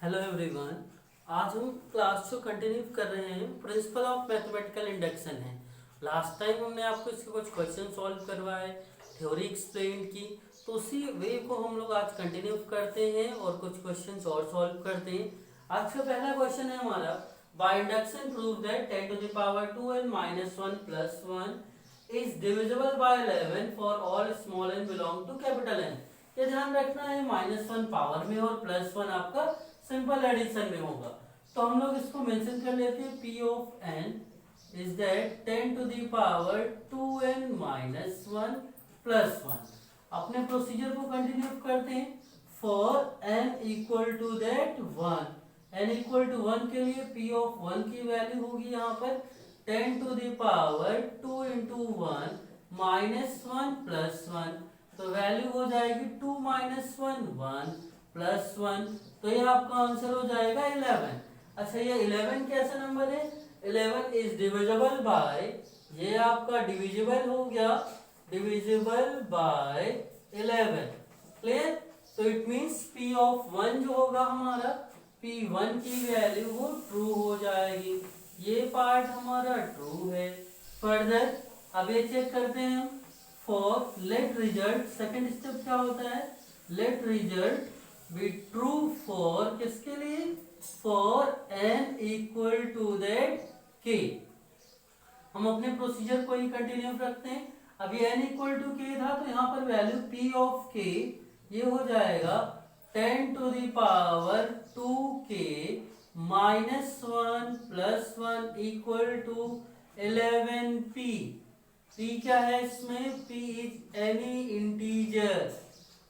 Hello everyone. आज हम class को कंटिन्यू कर रहे हैं। प्रिंसिपल ऑफ मैथमेटिकल इंडक्शन है। लास्ट टाइम हमने आपको इसके कुछ क्वेश्चन सॉल्व करवाए, थ्योरी एक्सप्लेन की, तो उसी वे को हम लोग आज कंटिन्यू करते हैं और कुछ क्वेश्चन और सॉल्व करते हैं। आज का पहला क्वेश्चन है हमारा, by induction prove that 10 to the power 2n minus 1 plus 1 is divisible by 11 for all small n belong to capital N। ये ध्यान रखना है, -1 पावर में और +1 आपका सिंपल एडिशन में होगा। तो हम लोग इसको मेंशन कर लेते हैं, P of n is that 10 to the power 2n minus 1 plus 1। अपने प्रोसीजर को कंटिन्यू करते हैं। For n equal to that 1, n equal to 1 के लिए P ऑफ 1 की वैल्यू होगी यहाँ पर 10 to the power 2 into 1 minus 1 plus 1, तो वैल्यू हो जाएगी 2 माइनस 1 1 प्लस 1, तो ये आपका आंसर हो जाएगा 11। अच्छा, ये 11 कैसा नंबर है? 11 इज डिविजिबल बाय, ये आपका डिविजिबल हो गया, डिविजिबल बाय 11। क्लियर? तो इट मींस P ऑफ 1 जो होगा हमारा, P1 की वैल्यू वो ट्रू हो जाएगी। ये पार्ट हमारा ट्रू है। फर्दर अब ये चेक करते हैं हम। For let result, second step क्या होता है? Let result be true for किसके लिए? For n equal to that k। हम अपने प्रोसीजर को ही कंटिन्यू रखते हैं। अब ये n इक्वल टू k था, तो यहाँ पर वैल्यू P ऑफ k ये हो जाएगा 10 to the power 2k minus 1 plus 1 equal to 11p। p क्या है इसमें? p इज एनी इंटीजर,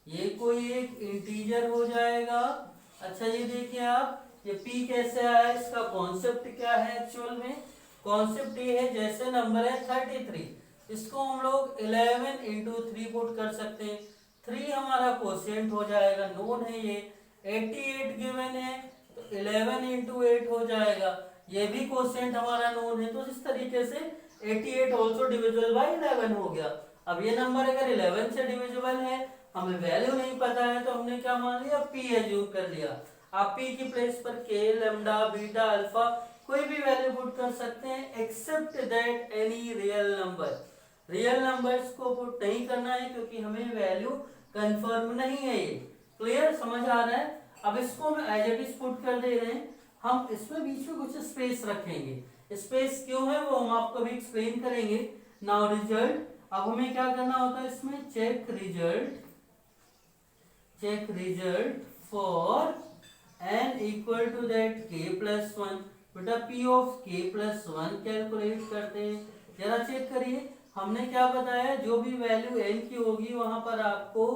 ये कोई एक इंटीजर हो जाएगा। अच्छा, ये देखिए आप, ये p कैसे आया, इसका कॉन्सेप्ट क्या है? एक्चुअल में कॉन्सेप्ट ये है, जैसे नंबर है 33, इसको हम लोग 11 इंटू 3 पुट कर सकते हैं। 3 हमारा कोशेंट हो जाएगा, नोन है ये। 88 गिवन है, तो 11 इंटू 8 हो जाएगा, ये भी कोशेंट हमारा नोन है। तो इस तरीके से 88 ऑल्सो डिविजिबल बाय 11 हो गया। अब ये नंबर अगर 11 से डिविजिबल है, हमें वैल्यू नहीं पता है, तो हमने क्या मान लिया? P एज्यूम कर लिया। आप P की प्लेस पर K, लैम्डा, बीटा, अल्फा कोई भी वैल्यू पुट कर सकते हैं, except that any real number. Real numbers को पुट नहीं करना है, क्योंकि हमें वैल्यू कंफर्म नहीं है ये। क्लियर? समझ आ रहा है? अब इसको हम एज इट इज पुट कर दे रहे हैं। हम इसमें बीच में कुछ स्पेस रखेंगे। स्पेस क्यों है वो हम आपको भी एक्सप्लेन करेंगे। नाउ रिजल्ट, अब हमें क्या करना होता है इसमें? Check result, check result for n equal to that k plus 1। बेटा P of k plus 1 calculate करते हैं। जरा चेक करिए, हमने क्या बताया? जो भी वैल्यू n की होगी वहां पर आपको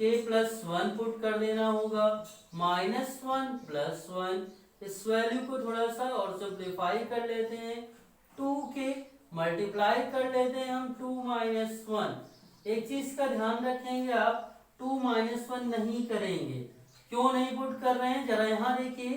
k प्लस 1 पुट कर देना होगा, माइनस 1 प्लस 1। इस वैल्यू को थोड़ा सा और सिंप्लीफाई कर लेते हैं, 2k मल्टीप्लाई कर लेते हैं हम 2 माइनस 1। एक चीज का ध्यान रखेंगे आप, 2 माइनस 1 नहीं करेंगे। क्यों नहीं पुट कर रहे हैं? जरा यहाँ देखिए,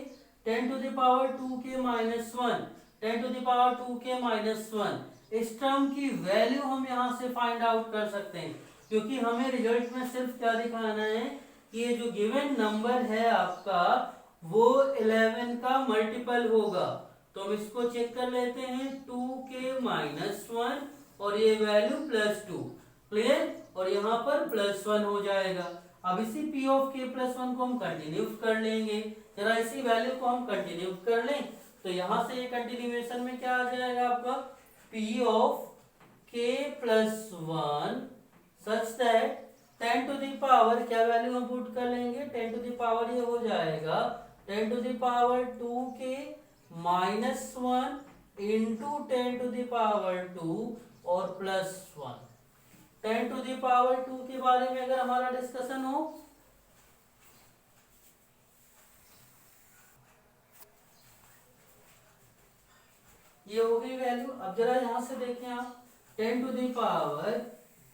10 to the power 2k minus 1, 10 to the power 2k minus 1, इस टर्म की वैल्यू हम यहाँ से फाइंड आउट कर सकते हैं, क्योंकि हमें रिजल्ट में सिर्फ क्या दिखाना है कि ये जो गिवन नंबर है आपका वो 11 का मल्टीपल होगा। तो हम इसको चेक कर लेते हैं, 2k माइनस 1 और ये वैल्यू प्लस 2। क्लियर? और यहाँ पर प्लस 1 हो जाएगा। अब इसी P ऑफ k प्लस 1 को हम कंटिन्यू कर लेंगे। जरा इसी वैल्यू को हम कंटिन्यू कर लें, तो यहाँ से ये कंटिन्यूएशन में क्या आ जाएगा आपका? P of k plus 1 such that 10 to the power, क्या वैल्यू हम पुट कर लेंगे? 10 टू द पावर ये हो जाएगा 10 to the power 2k minus 1 into 10 to the power 2 और प्लस 1। 10 टू द पावर 2 के बारे में अगर हमारा डिस्कशन हो, ये हो गई वैल्यू। अब जरा यहां से देखें आप, 10 to the power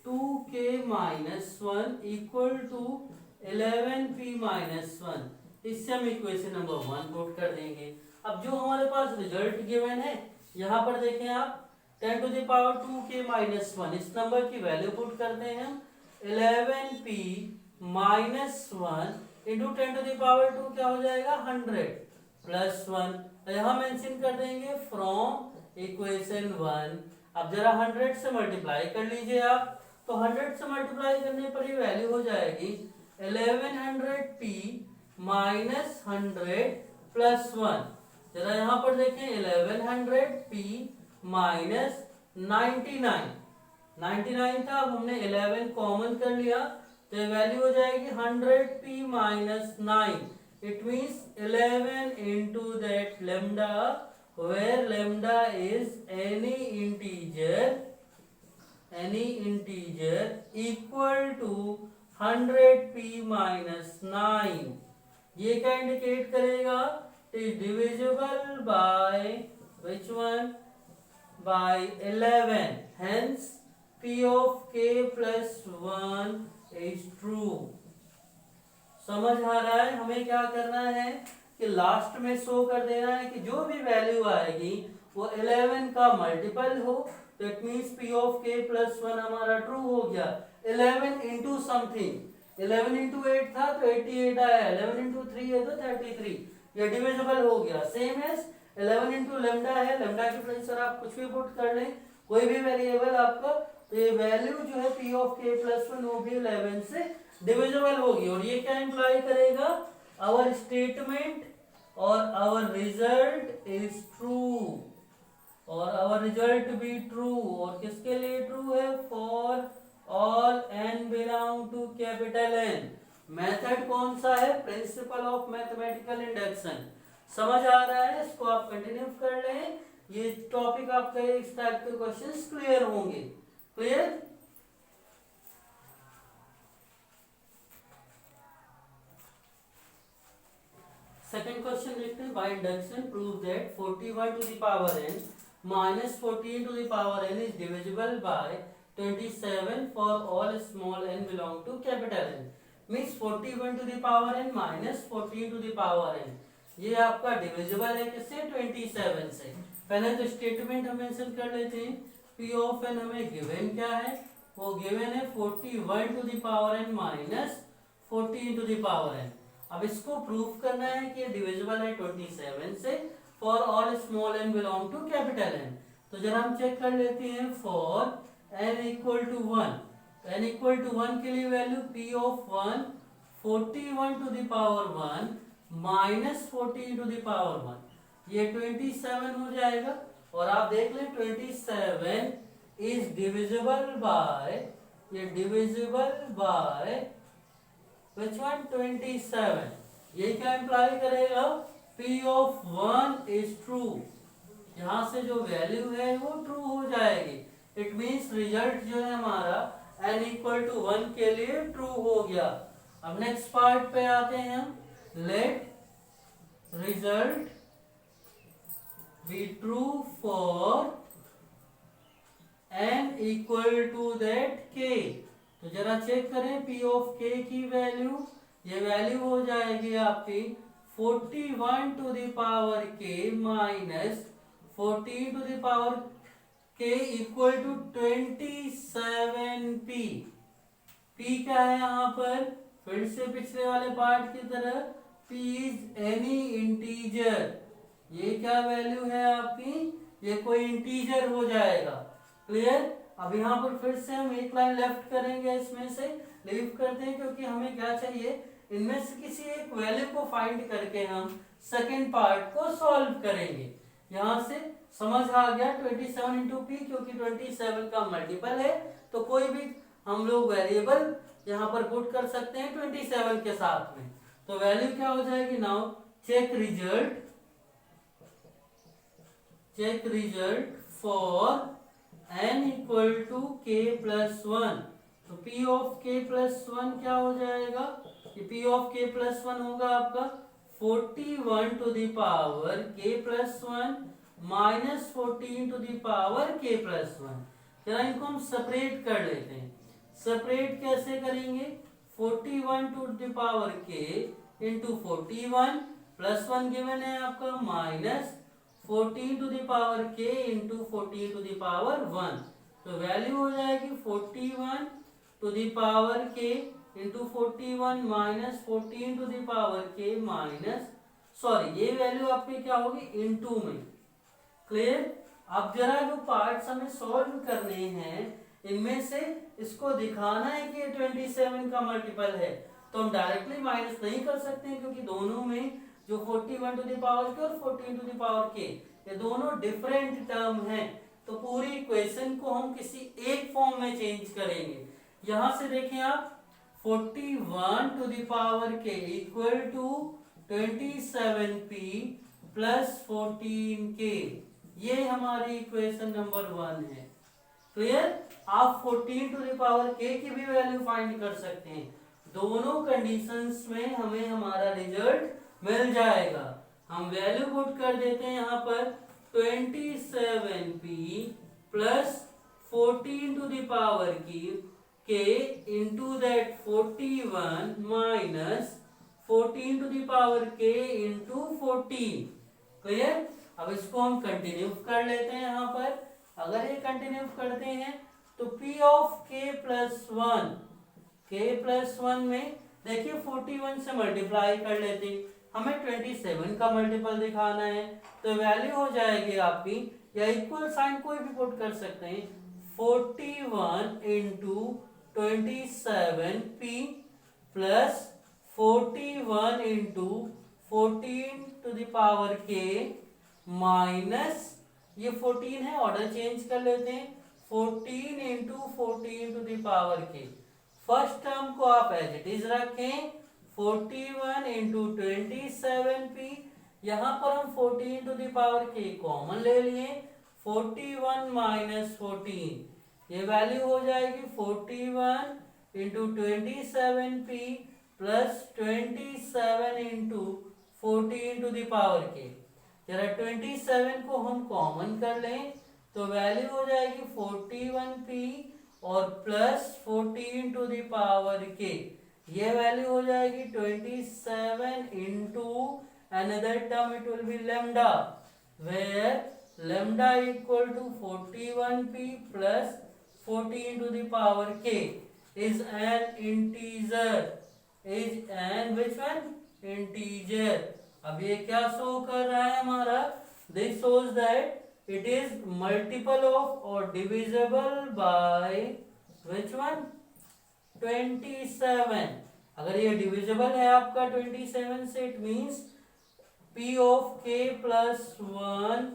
2k minus 1 equal to 11p minus 1। इससे हम इक्वेशन नंबर 1 पुट कर देंगे। अब जो हमारे पास रिजल्ट गिवन है, यहाँ पर देखें आप, 10 to the power 2k minus 1, इस नंबर की वैल्यू पुट करते हैं हम 11p माइनस 1 इंटू 10⁻², क्या हो जाएगा 100 प्लस 1। यहाँ मेंशन कर देंगे फ्रॉम इक्वेशन 1। अब जरा 100 से मल्टीप्लाई कर लीजिए आप, तो 100 से मल्टीप्लाई करने पर ये वैल्यू हो जाएगी 1100p माइनस 100 प्लस 1। जरा यहाँ पर देखें 1100p माइनस 99 था, अब हमने 11 कॉमन कर लिया तो ये वैल्यू हो जाएगी 100p minus 9। It means 11 into that lambda where lambda is any integer equal to 100p minus 9। ये क्या इंडिकेट करेगा, is divisible by which one, by 11, hence p of k plus 1 is true। समझ आ रहा है? हमें क्या करना है कि लास्ट में शो कर देना है कि जो भी वैल्यू आएगी वो 11 का मल्टीपल हो, तो it means p of k plus 1 हमारा ट्रू हो गया। 11 इंटू समथिंग, 11 इंटू 8 था तो 88 आया, 11 इंटू 3 है तो 33, ये डिविजिबल हो गया। सेम एज 11 इंटू लेमडा है, लेमडा की प्लेस पर आप कुछ भी पुट कर लें, कोई भी वेरिएबल आपका, तो ये वैल्यू जो है p of k plus 1 वो भी 11 से डिविजिबल होगी। और ये क्या इंप्लाई करेगा, आवर स्टेटमेंट और आवर रिजल्ट इज ट्रू, और आवर रिजल्ट भी ट्रू। और किसके लिए ट्रू है, for all n belong to capital N। Method कौन सा है, प्रिंसिपल ऑफ मैथमेटिकल इंडक्शन। समझ आ रहा है? इसको आप कंटिन्यू कर लें, ये टॉपिक आपका इस टाइप के क्वेश्चंस क्लियर होंगे। क्लियर? सेकंड क्वेश्चन देखते हैं। By induction prove that 41 to the power n minus 14 to the power n is divisible by 27 for all small n belong to capital N। Means 41 to the power n minus 14 to the power n, ये आपका divisible है किससे, 27 से। पहले तो statement हम mention कर लेते हैं। p ऑफ n हमें गिवन क्या है, वो गिवन है 41 to the power n minus 14 to the power n। अब इसको प्रूफ करना है कि डिविजिबल है 27 से for all small n belong to capital N। तो जरा हम चेक कर लेते हैं फॉर n इक्वल टू 1, तो n इक्वल टू 1 के लिए value p of 1 41 to the power 1 minus 14 to the power 1, ये 27 हो जाएगा। और आप देख लें 27 इज डिविजिबल बाय, ये डिविजिबल बाय which one, 27। ये क्या इंप्लाई करेगा, p ऑफ 1 इज ट्रू, यहाँ से जो वैल्यू है वो ट्रू हो जाएगी। इट मीन्स रिजल्ट जो है हमारा n इक्वल टू 1 के लिए ट्रू हो गया। अब नेक्स्ट पार्ट पे आते हैं हम, let result be true for n equal to that k। तो जरा चेक करें p ऑफ k की वैल्यू, ये वैल्यू हो जाएगी आपकी 41 to the power k minus 14 to the power k equal to 27p। p क्या है यहाँ पर, फिर से पिछले वाले पार्ट की तरह p इज एनी इंटीजर, ये क्या वैल्यू है आपकी, ये कोई इंटीजर हो जाएगा। क्लियर? अब यहाँ पर फिर से हम एक लाइन लेफ्ट करेंगे, इसमें से लीव करते हैं क्योंकि हमें क्या चाहिए, इनमें से किसी एक वैल्यू को फाइंड करके हम सेकेंड पार्ट को सॉल्व करेंगे। यहाँ से समझ आ गया 27 इंटू पी, क्योंकि 27 का मल्टीपल है तो कोई भी हम लोग वेरिएबल यहाँ पर पुट कर सकते हैं 27 के साथ में। तो वैल्यू क्या हो जाएगी, now check result for n equal to k plus 1। तो p ऑफ k प्लस 1 क्या हो जाएगा, कि p ऑफ k प्लस 1 होगा आपका 41 to the power k plus 1 minus 14 to the power k plus 1। जरा इनको हम सेपरेट कर लेते हैं। सेपरेट कैसे करेंगे, 41 to the power k into 41 plus 1 given है आपका minus 14 to the power k into 14 to the power 1। तो वैल्यू हो जाएगी 41 to the power k into 41 minus 14 to the power k minus, sorry ये वैल्यू आपकी क्या होगी इनटू में। क्लियर। अब जरा जो पार्ट्स हमें सॉल्व करने हैं इनमें से इसको दिखाना है कि ये 27 का मल्टीपल है, तो हम डायरेक्टली माइनस नहीं कर सकते हैं क्योंकि दोनों में जो 41 टू द पावर के और 14 टू द पावर के ये दोनों डिफरेंट टर्म हैं, तो पूरी इक्वेशन को हम किसी एक फॉर्म में चेंज करेंगे। यहां से देखें आप 41 to the power k equal to 27p plus 14k, ये हमारी इक्वेशन नंबर 1 है। क्लियर। आप 14 टू द पावर k की भी वैल्यू फाइंड कर सकते हैं। दोनों कंडीशंस में हमें हमारा रिजल्ट मिल जाएगा। हम वैल्यू पुट कर देते हैं यहाँ पर 27p plus 14 to the power की k into that 41 minus 14 to the power k into 14। Clear. अब इसको हम कंटिन्यू कर लेते हैं। यहाँ पर अगर ये कंटिन्यू करते हैं तो p of k plus 1, k plus 1 में देखिए 41 से मल्टीप्लाई कर लेते हैं, हमें 27 का मल्टीपल दिखाना है, तो वैल्यू हो जाएगी आपकी, या इक्वल साइन कोई भी पुट कर सकते हैं, 41 into 27p plus 41 into 14 to the power k minus, ये 14 है, ऑर्डर चेंज कर लेते हैं, 14 into 14 to the power k. First term को आप एज इट इज रखें, 41 इंटू 27p, यहां पर हम 14 टू द पावर के कॉमन ले लिए, 41 माइनस 14, ये वैल्यू हो जाएगी 41 into 27p plus 27 into 14 to the power k. जरा 27 को हम कॉमन कर लें तो वैल्यू हो जाएगी 41p और प्लस 14 टू द पावर के, ये वैल्यू हो जाएगी 27 into another term it will be lambda, where lambda equal to 41p plus 14 to the power k is an integer, is an which one integer। अब ये क्या show कर रहा है हमारा, this shows that it is multiple of or divisible by which one 27। अगर ये divisible है आपका 27 से it means p of k plus 1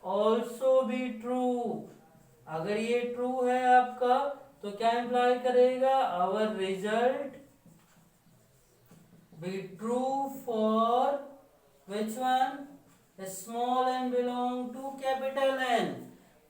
also be true। अगर ये ट्रू है आपका तो क्या इंप्लाई करेगा, our result be true for which one, small n belong to capital N.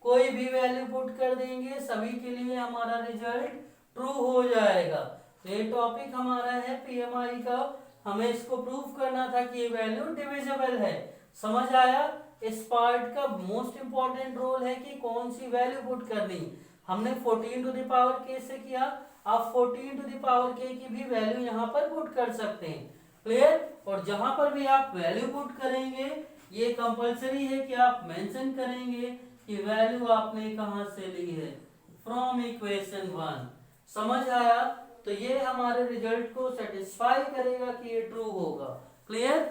कोई भी वैल्यू पुट कर देंगे सभी के लिए हमारा रिजल्ट ट्रू हो जाएगा। ये टॉपिक हमारा है पीएमआई का, हमें इसको प्रूफ करना था कि ये वैल्यू डिविजिबल है। समझ आया। इस पार्ट का मोस्ट इंपॉर्टेंट रोल है कि कौन सी वैल्यू पुट करनी। हमने 14 टू द पावर के से किया, आप 14 टू द पावर के की भी वैल्यू यहाँ पर पुट कर सकते हैं। क्लियर। और जहां पर भी आप वैल्यू पुट करेंगे ये कंपलसरी है कि आप मेंशन करेंगे कि वैल्यू आपने कहां से ली है, फ्रॉम इक्वेशन 1। समझ आया। तो ये हमारे रिजल्ट को सेटिस्फाई करेगा कि ये ट्रू होगा। क्लियर।